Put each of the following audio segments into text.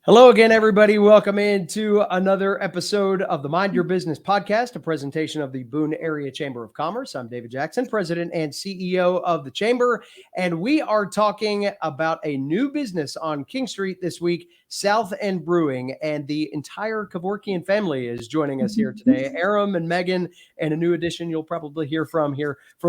Hello again, everybody. Welcome into another episode of the Mind Your Business podcast, a presentation of the Boone Area Chamber of Commerce. I'm David Jackson, President and CEO of the Chamber, and we are talking about a new business on King Street this week, SouthEnd Brewing, and the entire Kevorkian family is joining us here today. Aram and Megan, and a new addition you'll probably hear from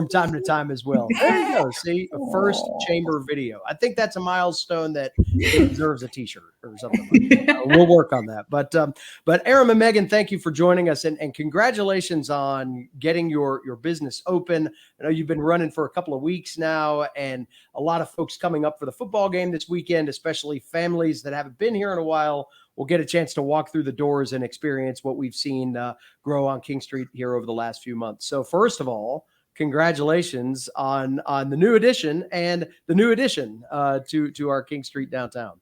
time to time as well. There you go. See, a first Chamber video. I think that's a milestone that deserves a t-shirt or something like that. We'll work on that. But Aram and Megan, thank you for joining us, and congratulations on getting your business open. I know you've been running for a couple of weeks now, and a lot of folks coming up for the football game this weekend, especially families that haven't been here in a while, will get a chance to walk through the doors and experience what we've seen grow on King Street here over the last few months. So first of all, congratulations on the new addition and the new addition to our King Street downtown.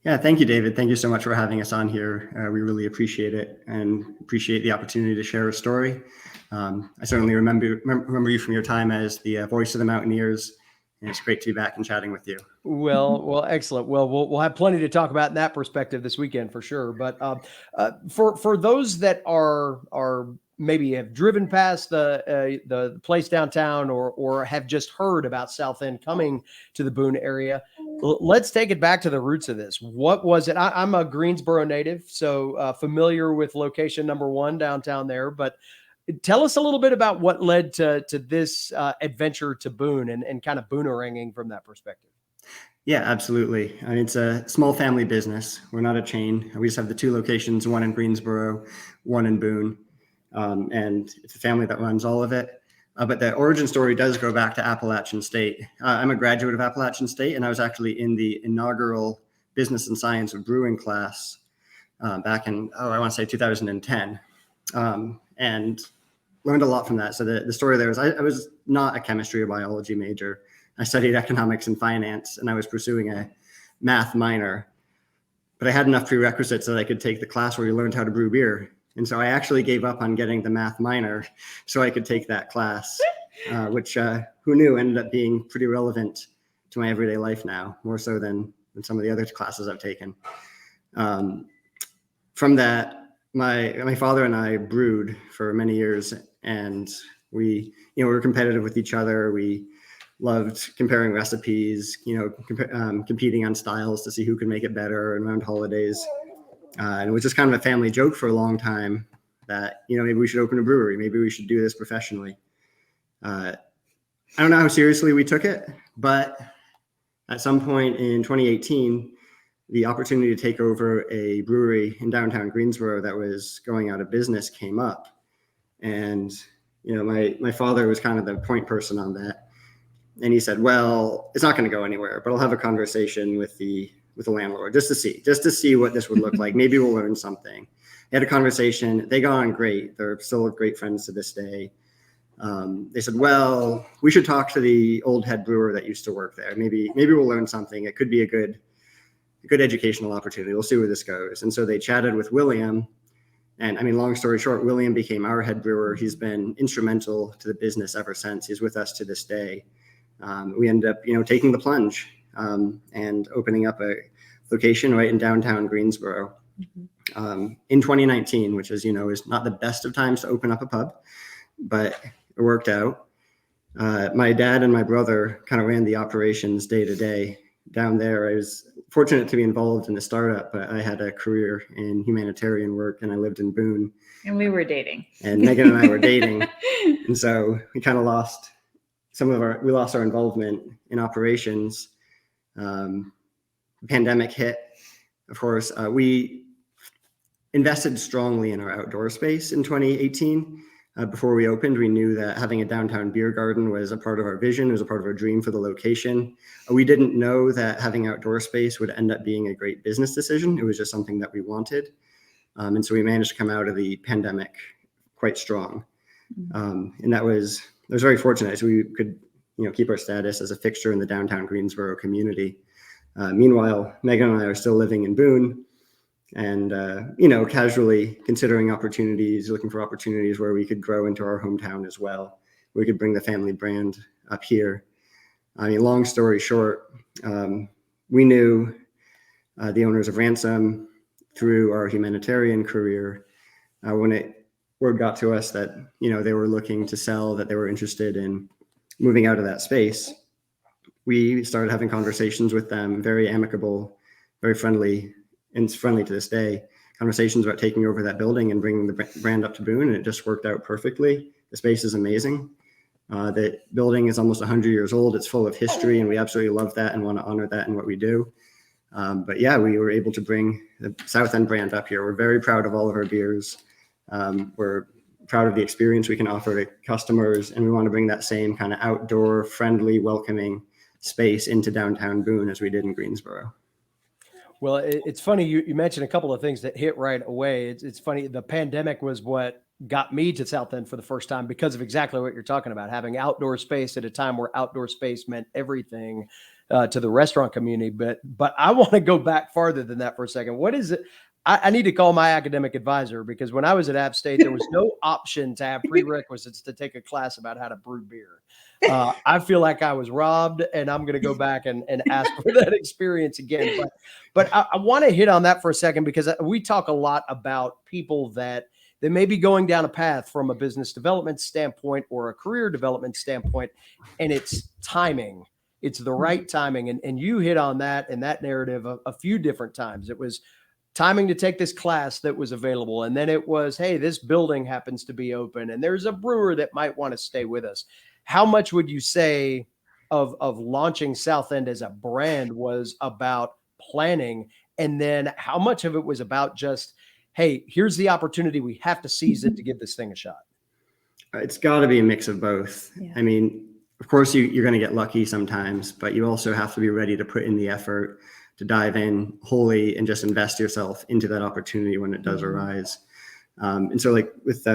Yeah, thank you, David. Thank you so much for having us on here. We really appreciate it and appreciate the opportunity to share a story. I certainly remember you from your time as the voice of the Mountaineers, and it's great to be back and chatting with you. Well, excellent. Well, we'll have plenty to talk about in that perspective this weekend for sure. But for those that are maybe have driven past the place downtown or have just heard about SouthEnd coming to the Boone area, let's take it back to the roots of this. What was it? I'm a Greensboro native, so familiar with location number 1 downtown there. But tell us a little bit about what led to this adventure to Boone and kind of booneranging from that perspective. Yeah, absolutely. I mean, it's a small family business. We're not a chain. We just have the 2 locations, one in Greensboro, one in Boone. And it's a family that runs all of it. But the origin story does go back to Appalachian State. I'm a graduate of Appalachian State, and I was actually in the inaugural Business and Science of Brewing class back in, I want to say 2010, and learned a lot from that. So the story there was I was not a chemistry or biology major. I studied economics and finance, and I was pursuing a math minor. But I had enough prerequisites that I could take the class where you learned how to brew beer. And so I actually gave up on getting the math minor so I could take that class, which who knew ended up being pretty relevant to my everyday life now, more so than some of the other classes I've taken. From that, my father and I brewed for many years, and we were competitive with each other. We loved comparing recipes, competing on styles to see who could make it better and around holidays. And it was just kind of a family joke for a long time that, maybe we should open a brewery. Maybe we should do this professionally. I don't know how seriously we took it, but at some point in 2018, the opportunity to take over a brewery in downtown Greensboro that was going out of business came up. And, my father was kind of the point person on that. And he said, well, it's not going to go anywhere, but I'll have a conversation with the landlord just to see what this would look like. Maybe we'll learn something. They had a conversation. They got on great. They're still great friends to this day. They said, well, we should talk to the old head brewer that used to work there. Maybe we'll learn something. It could be a good educational opportunity. We'll see where this goes. And so they chatted with William. And I mean, long story short, William became our head brewer. He's been instrumental to the business ever since. He's with us to this day. We ended up, taking the plunge and opening up a location right in downtown Greensboro in 2019, which, as you know, is not the best of times to open up a pub, but it worked out. My dad and my brother kind of ran the operations day to day down there. I was fortunate to be involved in the startup, but I had a career in humanitarian work, and I lived in Boone. And we were dating. And Megan and I were dating. And so we kind of lost our involvement in operations. The pandemic hit, of course. We invested strongly in our outdoor space in 2018. Before we opened, we knew that having a downtown beer garden was a part of our vision. It was a part of our dream for the location. We didn't know that having outdoor space would end up being a great business decision. It was just something that we wanted. And so we managed to come out of the pandemic quite strong. And that was very fortunate. So we could, keep our status as a fixture in the downtown Greensboro community. Meanwhile, Megan and I are still living in Boone and, casually considering opportunities, looking for opportunities where we could grow into our hometown as well. We could bring the family brand up here. I mean, long story short, we knew the owners of Ransom through our humanitarian career. When word got to us that, they were looking to sell, that they were interested in moving out of that space, we started having conversations with them, very amicable, very friendly, and friendly to this day, conversations about taking over that building and bringing the brand up to Boone, and it just worked out perfectly. The space is amazing. The building is almost 100 years old. It's full of history, and we absolutely love that and want to honor that in what we do. But yeah, we were able to bring the SouthEnd brand up here. We're very proud of all of our beers. We're proud of the experience we can offer to customers, and we want to bring that same kind of outdoor, friendly, welcoming space into downtown Boone as we did in Greensboro. Well, it's funny. You mentioned a couple of things that hit right away. It's funny. The pandemic was what got me to SouthEnd for the first time because of exactly what you're talking about, having outdoor space at a time where outdoor space meant everything to the restaurant community. But I want to go back farther than that for a second. What is it? I need to call my academic advisor, because when I was at App State, there was no option to have prerequisites to take a class about how to brew beer. I feel like I was robbed, and I'm going to go back and ask for that experience again. But I want to hit on that for a second, because we talk a lot about people that may be going down a path from a business development standpoint or a career development standpoint, and it's timing. It's the right timing. And you hit on that in that narrative a few different times. It was timing to take this class that was available. And then it was, hey, this building happens to be open, and there's a brewer that might want to stay with us. How much would you say of launching SouthEnd as a brand was about planning? And then how much of it was about just, hey, here's the opportunity, we have to seize it to give this thing a shot? It's got to be a mix of both. Yeah. I mean, of course, you're going to get lucky sometimes, but you also have to be ready to put in the effort, to dive in wholly and just invest yourself into that opportunity when it does arise. And so like with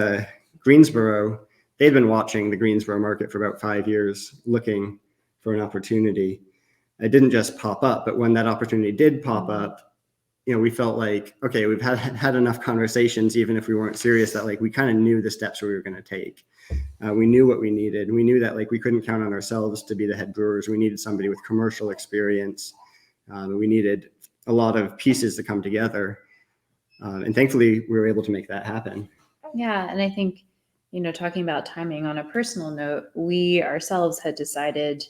Greensboro, they'd been watching the Greensboro market for about 5 years, looking for an opportunity. It didn't just pop up, but when that opportunity did pop up, we felt like, okay, we've had enough conversations, even if we weren't serious, that like we kind of knew the steps we were going to take. We knew what we needed. We knew that like we couldn't count on ourselves to be the head brewers. We needed somebody with commercial experience. We needed a lot of pieces to come together. And thankfully, we were able to make that happen. Yeah. And I think, talking about timing on a personal note, we ourselves had decided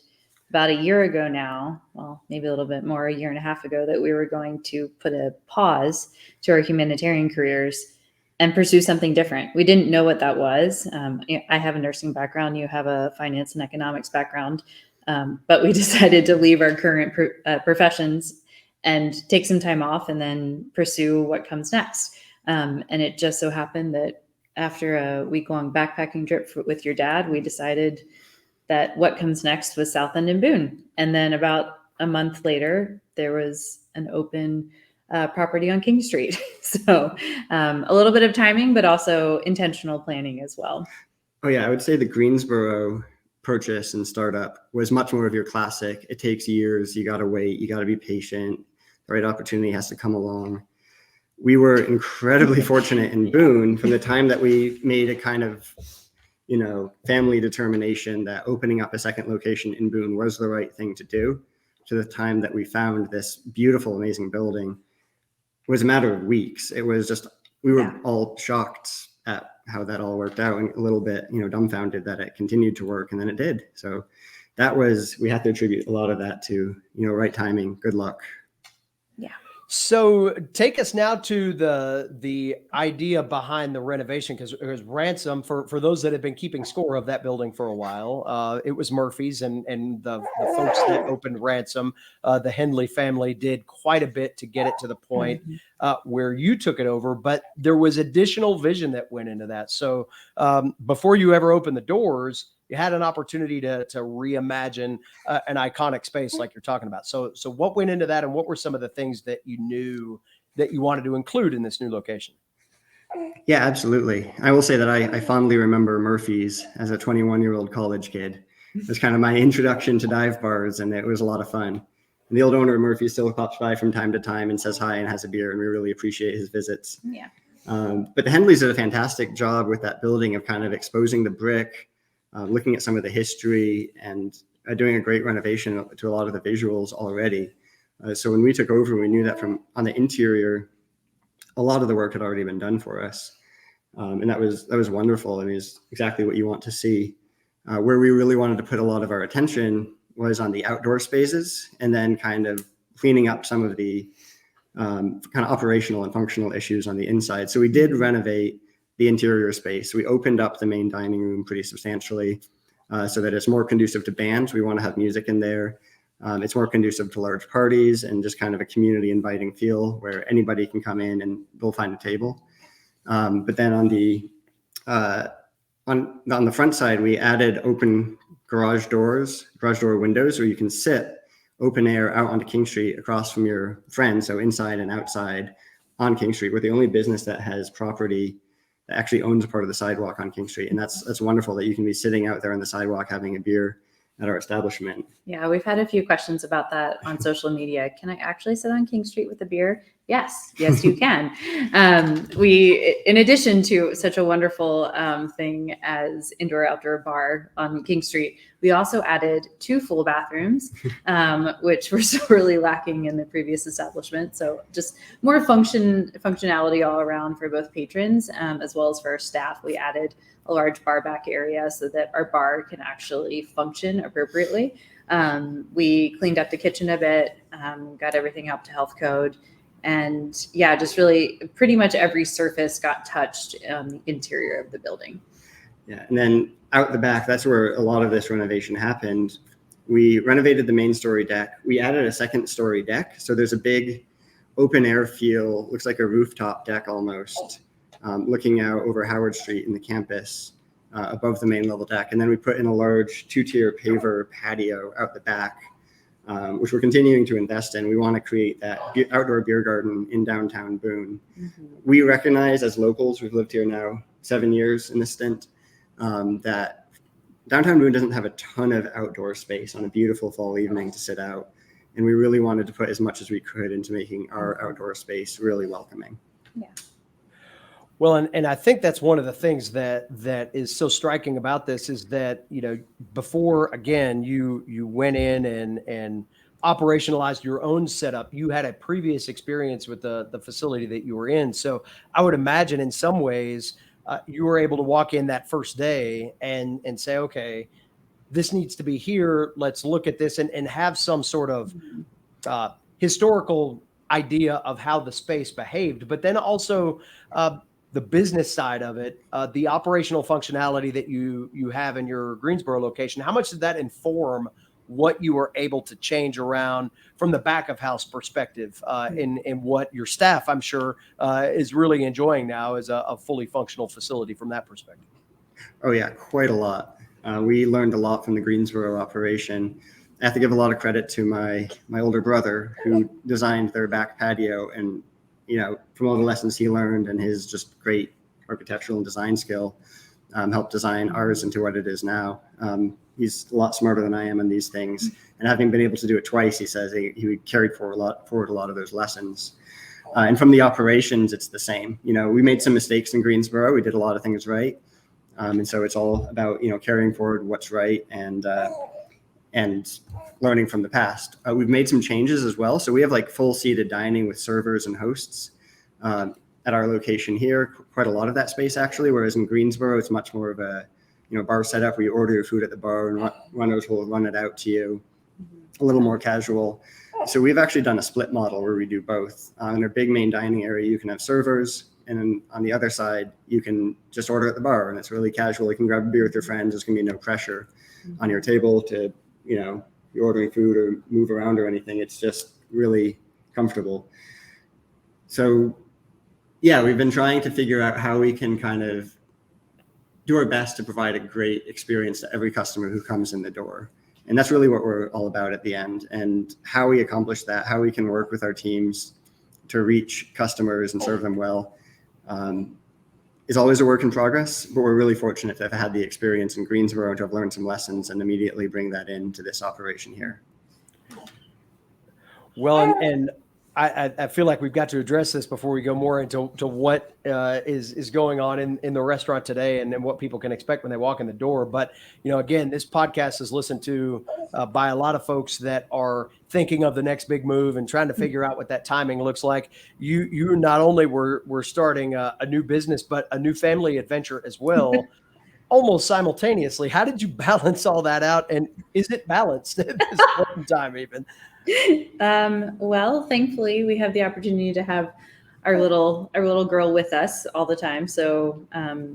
about a year ago now, well, maybe a little bit more, a year and a half ago, that we were going to put a pause to our humanitarian careers and pursue something different. We didn't know what that was. I have a nursing background. You have a finance and economics background. But we decided to leave our current professions and take some time off and then pursue what comes next. And it just so happened that after a week-long backpacking trip with your dad, we decided that what comes next was SouthEnd and Boone. And then about a month later, there was an open property on King Street. So a little bit of timing, but also intentional planning as well. Oh yeah, I would say the Greensboro purchase and startup was much more of your classic. It takes years. You got to wait. You got to be patient. The right opportunity has to come along. We were incredibly fortunate in Boone from the time that we made a kind of, family determination that opening up a second location in Boone was the right thing to do, to the time that we found this beautiful, amazing building. It was a matter of weeks. It was just, we were all shocked at how that all worked out, and a little bit, dumbfounded that it continued to work, and then it did. So we had to attribute a lot of that to, right timing, good luck. Yeah. So take us now to the idea behind the renovation, because Ransom, for those that have been keeping score of that building for a while, it was Murphy's, and the folks that opened Ransom, the Henley family, did quite a bit to get it to the point where you took it over, but there was additional vision that went into that. So before you ever opened the doors, you had an opportunity to reimagine an iconic space like you're talking about. So what went into that, and what were some of the things that you knew that you wanted to include in this new location? Yeah, absolutely. I will say that I fondly remember Murphy's as a 21-year-old college kid. It was kind of my introduction to dive bars, and it was a lot of fun. And the old owner of Murphy's still pops by from time to time and says hi and has a beer, and we really appreciate his visits. Yeah. But the Henleys did a fantastic job with that building of kind of exposing the brick, looking at some of the history, and doing a great renovation to a lot of the visuals already. So when we took over, we knew that from on the interior, a lot of the work had already been done for us. And that was wonderful. I mean, it's exactly what you want to see. Where we really wanted to put a lot of our attention was on the outdoor spaces, and then kind of cleaning up some of the kind of operational and functional issues on the inside. So we did renovate the interior space. We opened up the main dining room pretty substantially so that it's more conducive to bands. We want to have music in there. It's more conducive to large parties and just kind of a community inviting feel where anybody can come in and they'll find a table. But then on the front side, we added open garage door windows where you can sit open air out onto King Street across from your friends. So inside and outside on King Street. We're the only business that has property that actually owns a part of the sidewalk on King Street. And that's wonderful that you can be sitting out there on the sidewalk having a beer at our establishment. Yeah, we've had a few questions about that on social media. Can I actually sit on King Street with a beer? Yes, you can. We, in addition to such a wonderful thing as indoor-outdoor bar on King Street, we also added 2 full bathrooms, which were sorely lacking in the previous establishment. So just more functionality all around for both patrons as well as for our staff. We added a large bar back area so that our bar can actually function appropriately. We cleaned up the kitchen a bit, got everything up to health code. And yeah, just really pretty much every surface got touched on the interior of the building. Yeah, and then out the back, that's where a lot of this renovation happened. We renovated the main story deck. We added a second story deck. So there's a big open air feel, looks like a rooftop deck almost, looking out over Howard Street in the campus above the main level deck. And then we put in a large 2-tier paver patio out the back, which we're continuing to invest in. We want to create that outdoor beer garden in downtown Boone. Mm-hmm. We recognize as locals, we've lived here now 7 years in this stint, that downtown Boone doesn't have a ton of outdoor space on a beautiful fall evening to sit out. And we really wanted to put as much as we could into making our outdoor space really welcoming. Yeah. Well, and I think that's one of the things that is so striking about this is that, you know, before, again, you went in and operationalized your own setup. You had a previous experience with the facility that you were in. So I would imagine in some ways you were able to walk in that first day and say, okay, this needs to be here. Let's look at this and have some sort of historical idea of how the space behaved, but then also the business side of it, the operational functionality that you have in your Greensboro location. How much did that inform what you were able to change around from the back of house perspective in what your staff, I'm sure, is really enjoying now as a fully functional facility from that perspective? Oh yeah, quite a lot. We learned a lot from the Greensboro operation. I have to give a lot of credit to my older brother who designed their back patio, and you know, from all the lessons he learned and his just great architectural and design skill, helped design ours into what it is now. He's a lot smarter than I am in these things, and having been able to do it twice, he says he carried forward a lot of those lessons. And from the operations, it's the same. You know, we made some mistakes in Greensboro. We did a lot of things right, and so it's all about, you know, carrying forward what's right and learning from the past. We've made some changes as well. So we have like full seated dining with servers and hosts at our location here, quite a lot of that space actually, whereas in Greensboro, it's much more of a, you know, bar setup where you order your food at the bar and runners will run it out to you, a little more casual. So we've actually done a split model where we do both. In our big main dining area, you can have servers, and then on the other side, you can just order at the bar, and it's really casual. You can grab a beer with your friends. There's gonna be no pressure on your table to, you know, you're ordering food or move around or anything. It's just really comfortable. So yeah, we've been trying to figure out how we can kind of do our best to provide a great experience to every customer who comes in the door. And that's really what we're all about at the end. And how we accomplish that, how we can work with our teams to reach customers and serve them well, is always a work in progress, but we're really fortunate to have had the experience in Greensboro and to have learned some lessons and immediately bring that into this operation here. Well, and I feel like we've got to address this before we go more into what is going on in the restaurant today and what people can expect when they walk in the door. But, again, this podcast is listened to by a lot of folks that are thinking of the next big move and trying to figure out what that timing looks like. You not only were starting a new business, but a new family adventure as well. Almost simultaneously. How did you balance all that out? And is it balanced at this point in time even? Well, thankfully we have the opportunity to have our little girl with us all the time. So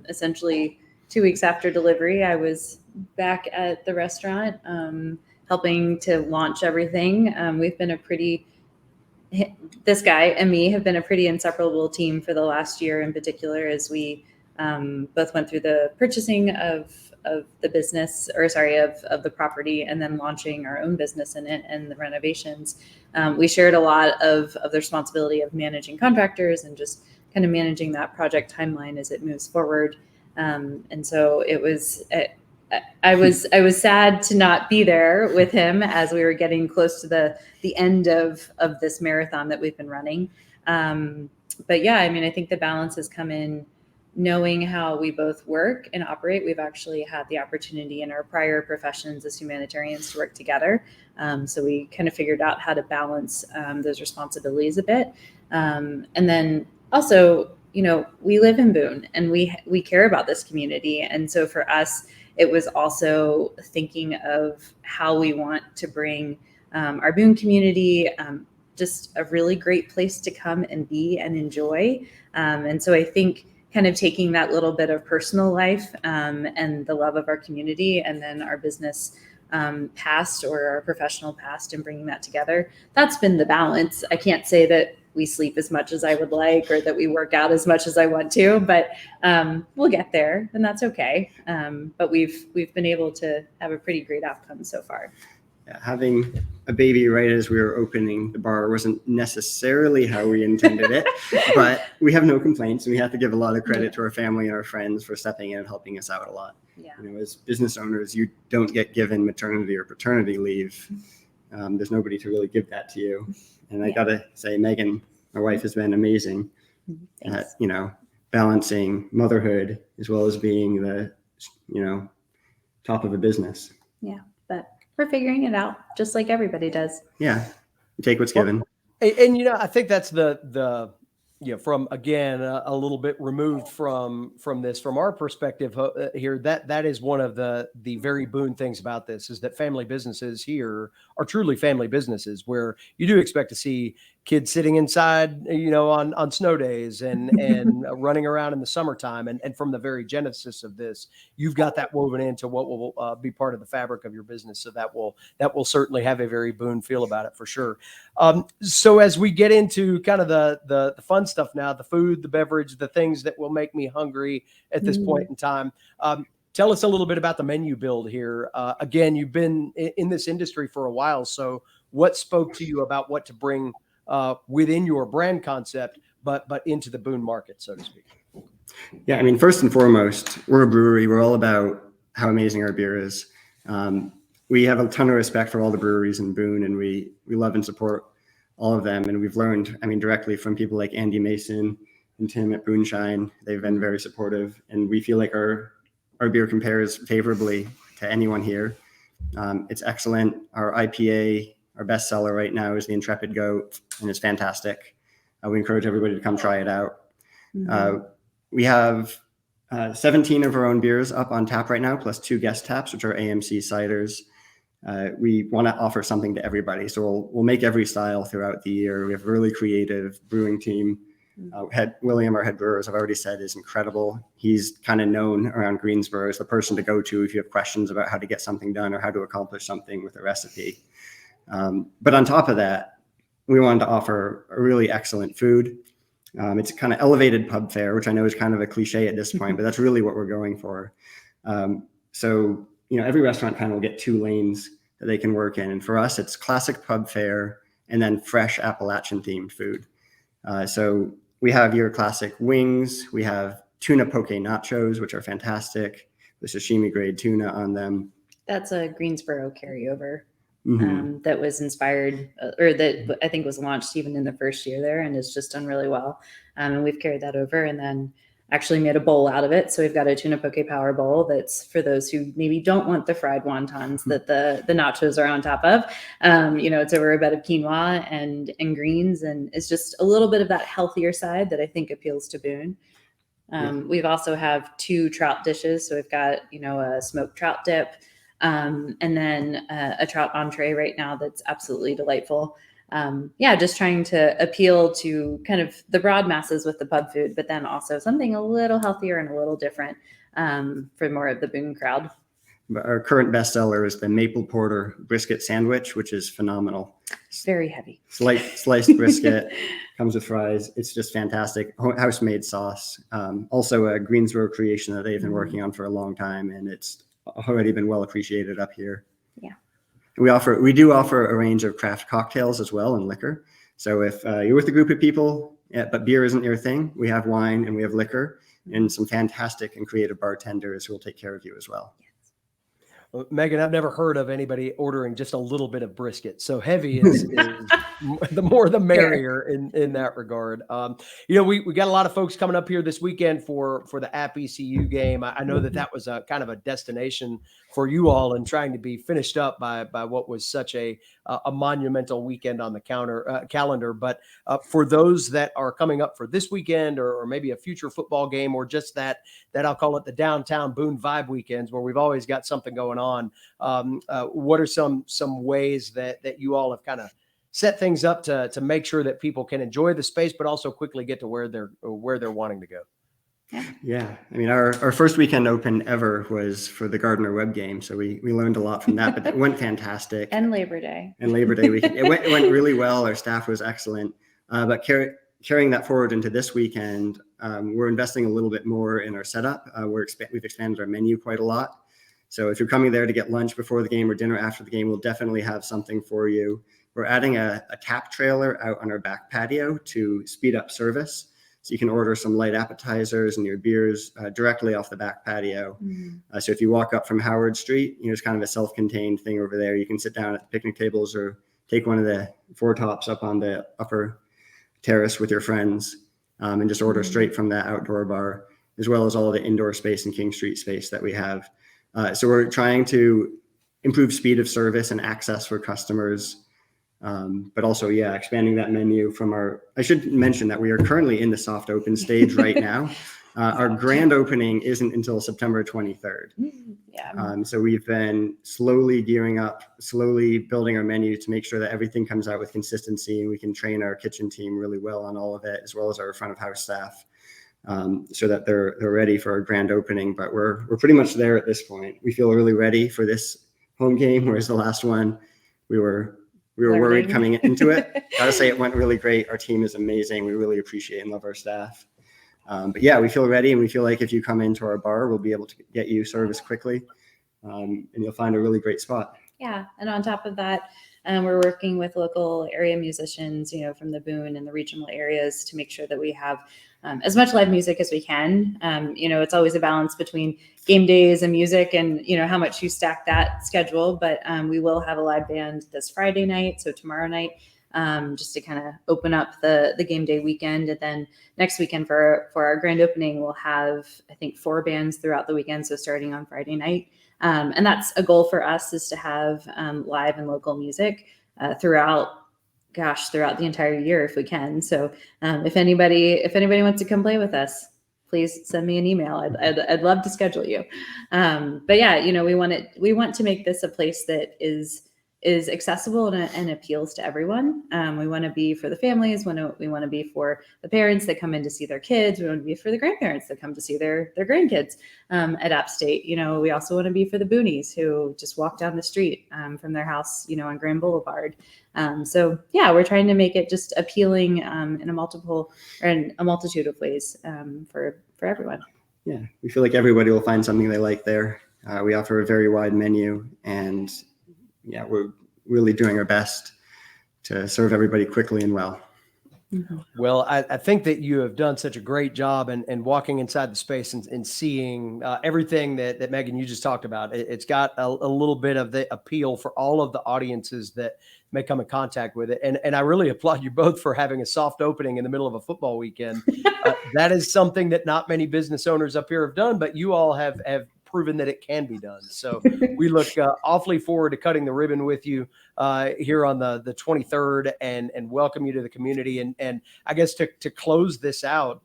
essentially 2 weeks after delivery, I was back at the restaurant helping to launch everything. This guy and me have been a pretty inseparable team for the last year in particular, as we both went through the purchasing of the business, of the property, and then launching our own business in it and the renovations. We shared a lot of the responsibility of managing contractors and just kind of managing that project timeline as it moves forward. And so it was, I was sad to not be there with him as we were getting close to the end of this marathon that we've been running. But yeah, I mean, I think the balance has come in knowing how we both work and operate. We've actually had the opportunity in our prior professions as humanitarians to work together. So we kind of figured out how to balance those responsibilities a bit. And then also, we live in Boone and we care about this community. And so for us, it was also thinking of how we want to bring our Boone community just a really great place to come and be and enjoy. And so I think kind of taking that little bit of personal life and the love of our community and then our business past or our professional past and bringing that together, that's been the balance. I can't say that we sleep as much as I would like or that we work out as much as I want to, but we'll get there and that's okay. But we've been able to have a pretty great outcome so far. Yeah, having a baby right as we were opening the bar wasn't necessarily how we intended it, but we have no complaints, and we have to give a lot of credit to our family and our friends for stepping in and helping us out a lot. Yeah. As business owners, you don't get given maternity or paternity leave. There's nobody to really give that to you. And I gotta say, Megan, my wife, has been amazing at, balancing motherhood as well as being the, top of a business. Yeah, but we're figuring it out just like everybody does. Yeah. You take what's given. And I think that's the from, again, a little bit removed from this, from our perspective here, that is one of the very Boone things about this, is that family businesses here are truly family businesses where you do expect to see kids sitting inside, on snow days and running around in the summertime. And from the very genesis of this, you've got that woven into what will be part of the fabric of your business. So that will certainly have a very Boone feel about it for sure. So as we get into kind of the fun stuff now, the food, the beverage, the things that will make me hungry at this point in time, tell us a little bit about the menu build here. Again, you've been in this industry for a while. So what spoke to you about what to bring within your brand concept, but into the Boone market, so to speak? Yeah, I mean, first and foremost, we're a brewery. We're all about how amazing our beer is. We have a ton of respect for all the breweries in Boone, and we love and support all of them. And we've learned, directly from people like Andy Mason and Tim at Booneshine. They've been very supportive, and we feel like our beer compares favorably to anyone here. It's excellent. Our IPA, our best seller right now, is the Intrepid Goat, and it's fantastic. We encourage everybody to come try it out. We have 17 of our own beers up on tap right now, plus 2 guest taps, which are AMC ciders. We want to offer something to everybody, so we'll make every style throughout the year. We have a really creative brewing team. William, our head brewer, as I've already said, is incredible. He's kind of known around Greensboro as the person to go to if you have questions about how to get something done or how to accomplish something with a recipe. But on top of that, we wanted to offer a really excellent food. It's kind of elevated pub fare, which I know is kind of a cliche at this point, but that's really what we're going for. So, every restaurant kind of will get 2 lanes that they can work in. And for us, it's classic pub fare and then fresh Appalachian themed food. So we have your classic wings. We have tuna poke nachos, which are fantastic. The sashimi grade tuna on them. That's a Greensboro carryover. that was inspired or that I think was launched even in the first year there, and has just done really well. And we've carried that over, and then actually made a bowl out of it. So we've got a tuna poke power bowl that's for those who maybe don't want the fried wontons that the nachos are on top of. It's over a bed of quinoa and greens, and it's just a little bit of that healthier side that I think appeals to Boone. We've also have 2 trout dishes. So we've got, a smoked trout dip, and then a trout entree right now that's absolutely delightful. Just trying to appeal to kind of the broad masses with the pub food, but then also something a little healthier and a little different for more of the Boone crowd. Our current bestseller is the maple porter brisket sandwich, which is phenomenal. It's very heavy. Sliced brisket, comes with fries. It's just fantastic. House-made sauce. Also a Greensboro creation that they've been working on for a long time, and it's already been well appreciated up here. Yeah. We do offer a range of craft cocktails as well and liquor. So if you're with a group of people, but beer isn't your thing, we have wine and we have liquor and some fantastic and creative bartenders who will take care of you as well. Well, Megan, I've never heard of anybody ordering just a little bit of brisket. So heavy is the more the merrier in that regard. We got a lot of folks coming up here this weekend for the App ECU game. I know that was a kind of a destination for you all and trying to be finished up by what was such a monumental weekend on the calendar. But for those that are coming up for this weekend or maybe a future football game or just that I'll call it the Downtown Boone vibe weekends where we've always got something going on. What are some ways that you all have kind of set things up to make sure that people can enjoy the space, but also quickly get to where they're wanting to go? Yeah. I mean, our first weekend open ever was for the Gardner Webb game. So we learned a lot from that, but it went fantastic. And Labor Day weekend. It went really well. Our staff was excellent. But carrying that forward into this weekend, we're investing a little bit more in our setup. We've expanded our menu quite a lot. So if you're coming there to get lunch before the game or dinner after the game, we'll definitely have something for you. We're adding a tap trailer out on our back patio to speed up service. So you can order some light appetizers and your beers directly off the back patio. So if you walk up from Howard Street, it's kind of a self-contained thing over there. You can sit down at the picnic tables or take one of the 4 tops up on the upper terrace with your friends and just order straight from that outdoor bar, as well as all the indoor space and King Street space that we have. So we're trying to improve speed of service and access for customers. But also, expanding that menu I should mention that we are currently in the soft open stage right now. Our grand opening isn't until September 23rd. So we've been slowly gearing up, slowly building our menu to make sure that everything comes out with consistency and we can train our kitchen team really well on all of it, as well as our front of house staff, so that they're ready for our grand opening. But we're pretty much there at this point. We feel really ready for this home game, whereas the last one, we were worried coming into it. Gotta say, it went really great. Our team is amazing. We really appreciate and love our staff. But we feel ready, and we feel like if you come into our bar, we'll be able to get you service quickly, and you'll find a really great spot. Yeah. And on top of that, we're working with local area musicians, from the Boone and the regional areas to make sure that we have as much live music as we can. It's always a balance between game days and music and, how much you stack that schedule. But we will have a live band this Friday night, so tomorrow night, just to kind of open up the game day weekend. And then next weekend for our grand opening, we'll have, I think, 4 bands throughout the weekend. So starting on Friday night. And that's a goal for us, is to have live and local music throughout the entire year if we can. So if anybody wants to come play with us, please send me an email. I'd love to schedule you. But we want to make this a place that is accessible and appeals to everyone. We want to be for the families. We want to be for the parents that come in to see their kids. We want to be for the grandparents that come to see their grandkids at App State. We also want to be for the boonies who just walk down the street from their house, on Grand Boulevard. We're trying to make it just appealing in a multitude of ways for everyone. Yeah, we feel like everybody will find something they like there. We offer a very wide menu, and we're really doing our best to serve everybody quickly and well. Well, I think that you have done such a great job and walking inside the space and seeing everything that Megan, you just talked about. It's got a little bit of the appeal for all of the audiences that may come in contact with it. And I really applaud you both for having a soft opening in the middle of a football weekend. That is something that not many business owners up here have done, but you all have proven that it can be done. So we look awfully forward to cutting the ribbon with you here on the 23rd and welcome you to the community. And I guess to close this out,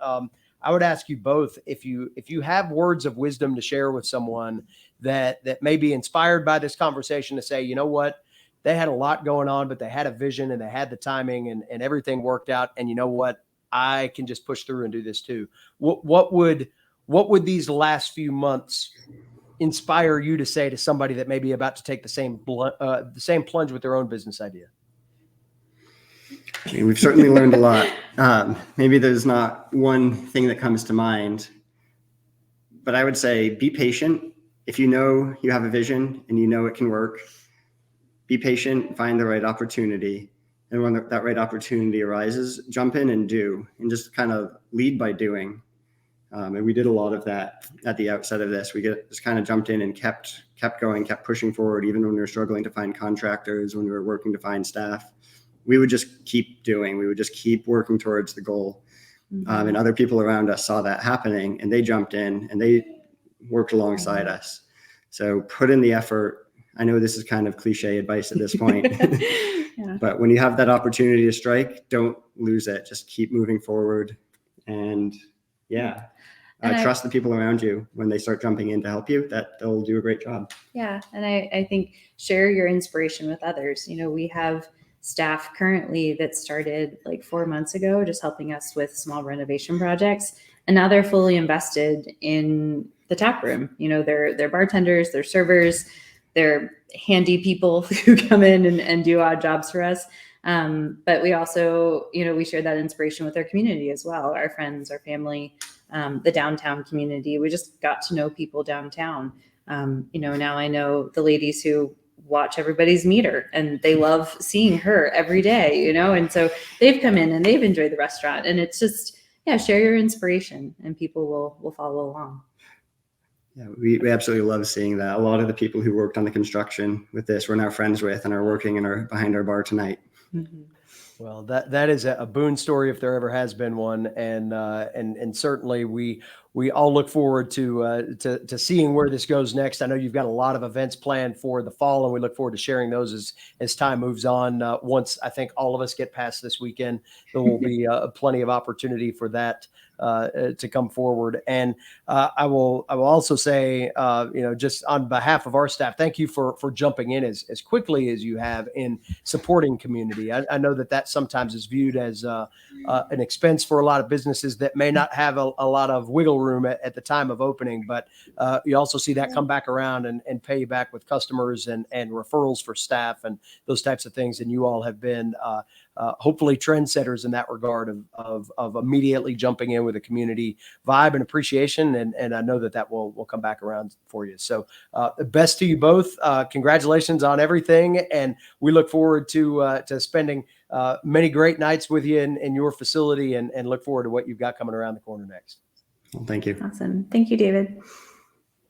I would ask you both if you have words of wisdom to share with someone that may be inspired by this conversation to say, you know what, they had a lot going on, but they had a vision and they had the timing and everything worked out. And you know what, I can just push through and do this too. What would these last few months inspire you to say to somebody that may be about to take the same plunge with their own business idea? I mean, we've certainly learned a lot. Maybe there's not one thing that comes to mind, but I would say be patient. If you know you have a vision and you know it can work, be patient, find the right opportunity. And when that right opportunity arises, jump in and do, and just kind of lead by doing. And we did a lot of that at the outset of this. We just kind of jumped in and kept going, kept pushing forward, even when we were struggling to find contractors, when we were working to find staff. We would just keep doing. We would just keep working towards the goal. And other people around us saw that happening, and they jumped in and they worked alongside us. So put in the effort. I know this is kind of cliche advice at this point, but when you have that opportunity to strike, don't lose it. Just keep moving forward. And trust the people around you when they start jumping in to help you, that they'll do a great job. Yeah. And I think share your inspiration with others. You know, we have staff currently that started like 4 months ago, just helping us with small renovation projects. And now they're fully invested in the tap room. You know, they're bartenders, they're servers, they're handy people who come in and do odd jobs for us. But we also, you know, we share that inspiration with our community as well, our friends, our family, the downtown community. We just got to know people downtown. You know, now I know the ladies who watch everybody's meter and they love seeing her every day, you know, and so they've come in and they've enjoyed the restaurant. And it's just, share your inspiration and people will follow along. Yeah, we absolutely love seeing that. A lot of the people who worked on the construction with this we're now friends with and are working and are behind our bar tonight. Well, that is a Boone story if there ever has been one, and certainly we all look forward to seeing where this goes next. I know you've got a lot of events planned for the fall, and we look forward to sharing those as time moves on. Once I think all of us get past this weekend, there will be plenty of opportunity for that to come forward. And I will also say, just on behalf of our staff, thank you for jumping in as quickly as you have in supporting community. I know that sometimes is viewed as an expense for a lot of businesses that may not have a lot of wiggle room at the time of opening, but you also see that come back around and pay you back with customers and referrals for staff and those types of things. And you all have been hopefully trendsetters in that regard of immediately jumping in with a community vibe and appreciation. And I know that will come back around for you. So best to you both. Congratulations on everything. And we look forward to spending many great nights with you in your facility and look forward to what you've got coming around the corner next. Well, thank you. Awesome. Thank you, David.